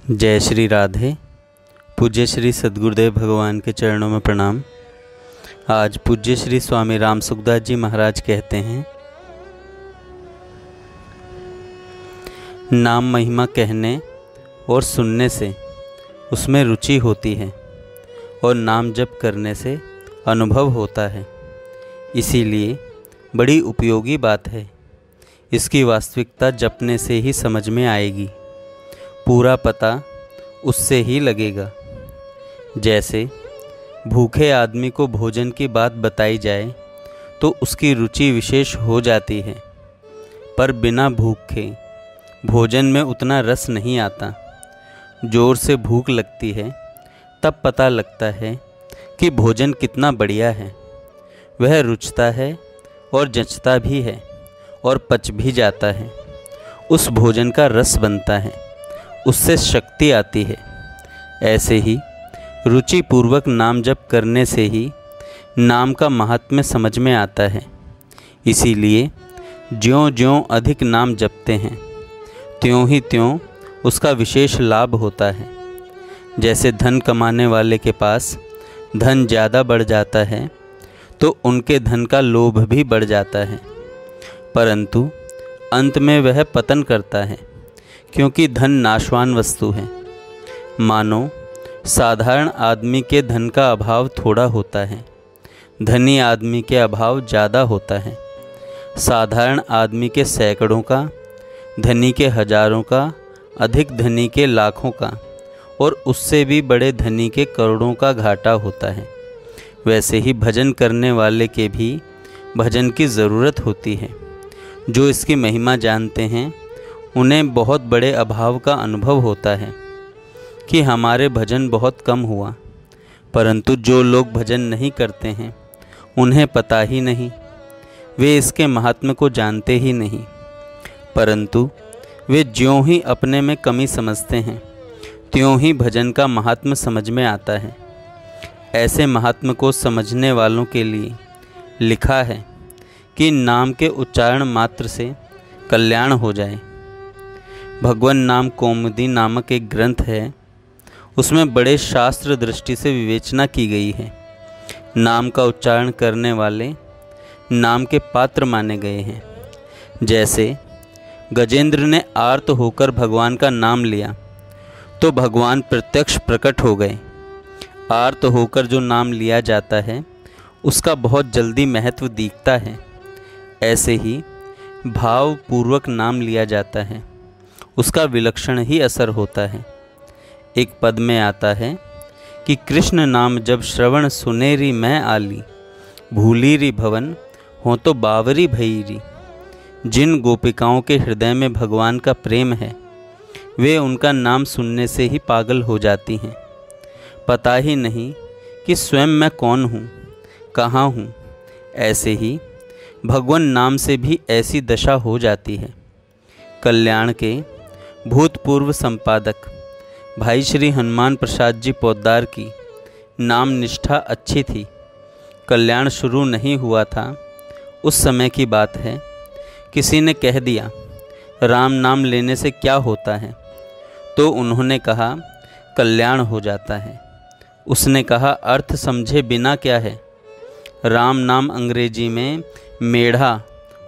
जय श्री राधे। पूज्य श्री सद्गुरुदेव भगवान के चरणों में प्रणाम। आज पूज्य श्री स्वामी राम सुखदास जी महाराज कहते हैं, नाम महिमा कहने और सुनने से उसमें रुचि होती है और नाम जप करने से अनुभव होता है। इसीलिए बड़ी उपयोगी बात है। इसकी वास्तविकता जपने से ही समझ में आएगी, पूरा पता उससे ही लगेगा। जैसे भूखे आदमी को भोजन की बात बताई जाए तो उसकी रुचि विशेष हो जाती है, पर बिना भूखे भोजन में उतना रस नहीं आता। जोर से भूख लगती है तब पता लगता है कि भोजन कितना बढ़िया है। वह रुचता है और जचता भी है और पच भी जाता है। उस भोजन का रस बनता है, उससे शक्ति आती है। ऐसे ही रुचि पूर्वक नाम जप करने से ही नाम का महात्म्य समझ में आता है। इसीलिए ज्यों-ज्यों अधिक नाम जपते हैं त्यों ही त्यों उसका विशेष लाभ होता है। जैसे धन कमाने वाले के पास धन ज़्यादा बढ़ जाता है तो उनके धन का लोभ भी बढ़ जाता है, परंतु अंत में वह पतन करता है, क्योंकि धन नाशवान वस्तु है। मानो साधारण आदमी के धन का अभाव थोड़ा होता है, धनी आदमी के अभाव ज़्यादा होता है। साधारण आदमी के सैकड़ों का, धनी के हजारों का, अधिक धनी के लाखों का और उससे भी बड़े धनी के करोड़ों का घाटा होता है। वैसे ही भजन करने वाले के भी भजन की ज़रूरत होती है। जो इसकी महिमा जानते हैं उन्हें बहुत बड़े अभाव का अनुभव होता है कि हमारे भजन बहुत कम हुआ, परंतु जो लोग भजन नहीं करते हैं उन्हें पता ही नहीं, वे इसके महात्म्य को जानते ही नहीं, परंतु वे ज्यों ही अपने में कमी समझते हैं त्यों ही भजन का महात्म्य समझ में आता है। ऐसे महात्म्य को समझने वालों के लिए लिखा है कि नाम के उच्चारण मात्र से कल्याण हो जाए। भगवान नाम कौमुदी नामक एक ग्रंथ है, उसमें बड़े शास्त्र दृष्टि से विवेचना की गई है। नाम का उच्चारण करने वाले नाम के पात्र माने गए हैं। जैसे गजेंद्र ने आर्त होकर भगवान का नाम लिया तो भगवान प्रत्यक्ष प्रकट हो गए। आर्त होकर जो नाम लिया जाता है उसका बहुत जल्दी महत्व दिखता है। ऐसे ही भावपूर्वक नाम लिया जाता है, उसका विलक्षण ही असर होता है। एक पद में आता है कि कृष्ण नाम जब श्रवण सुनेरी मैं आली, भूली री भवन हो तो बावरी भईरी। जिन गोपिकाओं के हृदय में भगवान का प्रेम है वे उनका नाम सुनने से ही पागल हो जाती हैं। पता ही नहीं कि स्वयं मैं कौन हूँ, कहाँ हूँ। ऐसे ही भगवान नाम से भी ऐसी दशा हो जाती है। कल्याण के भूतपूर्व संपादक भाई श्री हनुमान प्रसाद जी पोद्दार की नाम निष्ठा अच्छी थी। कल्याण शुरू नहीं हुआ था, उस समय की बात है। किसी ने कह दिया, राम नाम लेने से क्या होता है? तो उन्होंने कहा, कल्याण हो जाता है। उसने कहा, अर्थ समझे बिना क्या है? राम नाम अंग्रेजी में मेढ़ा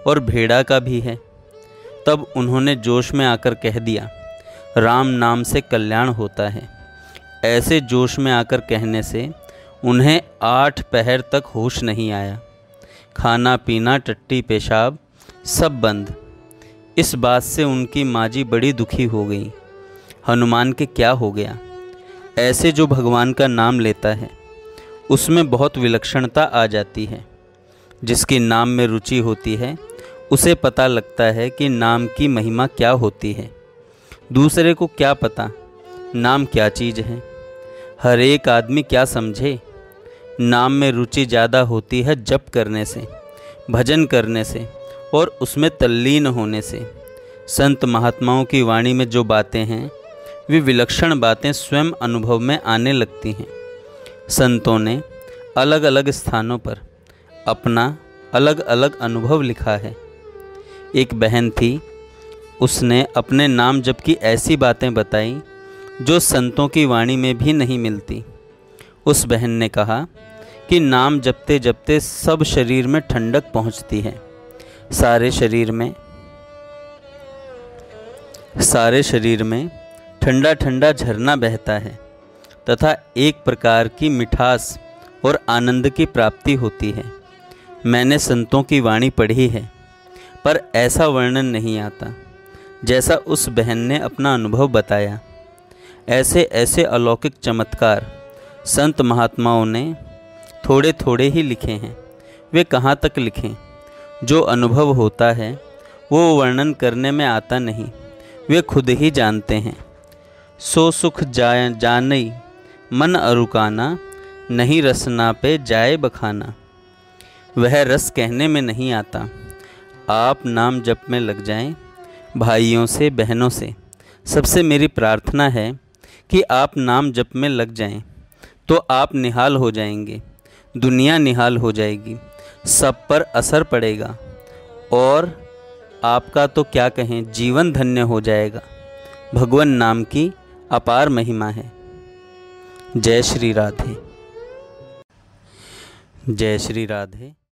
और भेड़ा का भी है। तब उन्होंने जोश में आकर कह दिया, राम नाम से कल्याण होता है। ऐसे जोश में आकर कहने से उन्हें 8 पहर तक होश नहीं आया। खाना पीना टट्टी पेशाब सब बंद। इस बात से उनकी माँ जी बड़ी दुखी हो गई। हनुमान के क्या हो गया? ऐसे जो भगवान का नाम लेता है उसमें बहुत विलक्षणता आ जाती है। जिसकी नाम में रुचि होती है उसे पता लगता है कि नाम की महिमा क्या होती है। दूसरे को क्या पता नाम क्या चीज़ है? हर एक आदमी क्या समझे? नाम में रुचि ज़्यादा होती है जप करने से, भजन करने से और उसमें तल्लीन होने से। संत महात्माओं की वाणी में जो बातें हैं वे विलक्षण बातें स्वयं अनुभव में आने लगती हैं। संतों ने अलग अलग स्थानों पर अपना अलग अलग अनुभव लिखा है। एक बहन थी, उसने अपने नाम जप की ऐसी बातें बताई जो संतों की वाणी में भी नहीं मिलती। उस बहन ने कहा कि नाम जपते जपते सब शरीर में ठंडक पहुंचती है। सारे शरीर में ठंडा ठंडा झरना बहता है तथा एक प्रकार की मिठास और आनंद की प्राप्ति होती है। मैंने संतों की वाणी पढ़ी है, पर ऐसा वर्णन नहीं आता जैसा उस बहन ने अपना अनुभव बताया। ऐसे ऐसे अलौकिक चमत्कार संत महात्माओं ने थोड़े थोड़े ही लिखे हैं। वे कहाँ तक लिखें? जो अनुभव होता है वो वर्णन करने में आता नहीं, वे खुद ही जानते हैं। सो सुख जानई मन अरुकाना, नहीं रसना पे जाए बखाना। वह रस कहने में नहीं आता। आप नाम जप में लग जाएं। भाइयों से, बहनों से सबसे मेरी प्रार्थना है कि आप नाम जप में लग जाएं, तो आप निहाल हो जाएंगे, दुनिया निहाल हो जाएगी, सब पर असर पड़ेगा और आपका तो क्या कहें, जीवन धन्य हो जाएगा। भगवान नाम की अपार महिमा है। जय श्री राधे। जय श्री राधे।